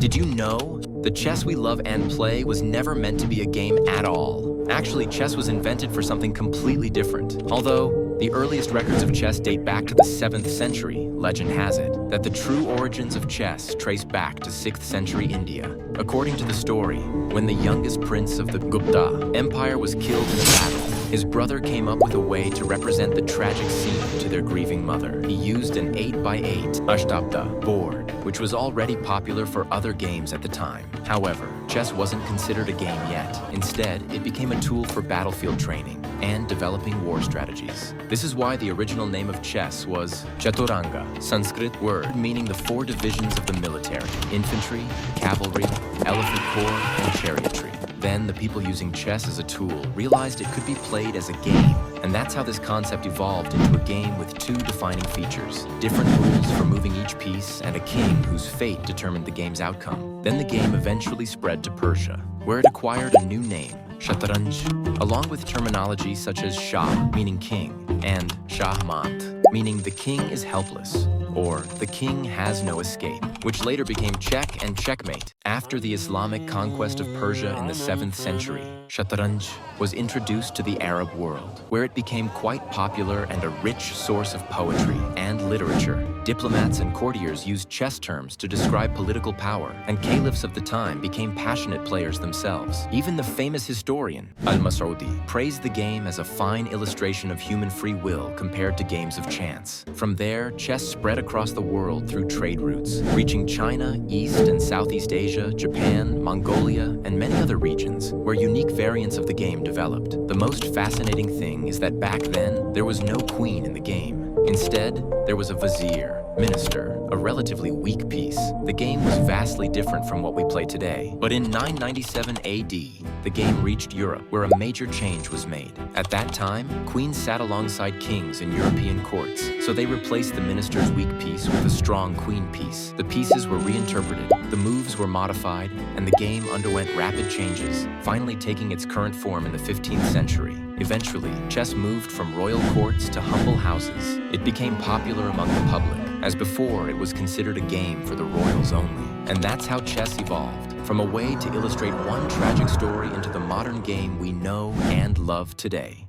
Did you know? The chess we love and play was never meant to be a game at all. Actually, chess was invented for something completely different. Although the earliest records of chess date back to the 7th century, legend has it that the true origins of chess trace back to 6th century India. According to the story, when the youngest prince of the Gupta Empire was killed in a battle, his brother came up with a way to represent the tragic scene to their grieving mother. He used an 8x8 ashtabda board, which was already popular for other games at the time. However, chess wasn't considered a game yet. Instead, it became a tool for battlefield training and developing war strategies. This is why the original name of chess was Chaturanga, Sanskrit word meaning the 4 divisions of the military: infantry, cavalry, elephant corps, and chariotry. Then the people using chess as a tool realized it could be played as a game, and that's how this concept evolved into a game with 2 defining features: different rules for moving each piece and a king whose fate determined the game's outcome. Then the game eventually spread to Persia, where it acquired a new name, Shatranj, along with terminology such as Shah, meaning king, and Shahmat, meaning the king is helpless, or the king has no escape, which later became Check and Checkmate. After the Islamic conquest of Persia in the 7th century, Shatranj was introduced to the Arab world, where it became quite popular and a rich source of poetry and literature. Diplomats and courtiers used chess terms to describe political power, and caliphs of the time became passionate players themselves. Even the famous historian, Al-Masoudi, praised the game as a fine illustration of human free will compared to games of chance. From there, chess spread across the world through trade routes, reaching China, East and Southeast Asia, Japan, Mongolia, and many other regions, where unique variants of the game developed. The most fascinating thing is that back then, there was no queen in the game. Instead, there was a vizier, minister, a relatively weak piece. The game was vastly different from what we play today. But in 997 AD, the game reached Europe, where a major change was made. At that time, queens sat alongside kings in European courts, so they replaced the minister's weak piece with a strong queen piece. The pieces were reinterpreted, the moves were modified, and the game underwent rapid changes, finally taking its current form in the 15th century. Eventually, chess moved from royal courts to humble houses. It became popular among the public, as before it was considered a game for the royals only. And that's how chess evolved, from a way to illustrate one tragic story into the modern game we know and love today.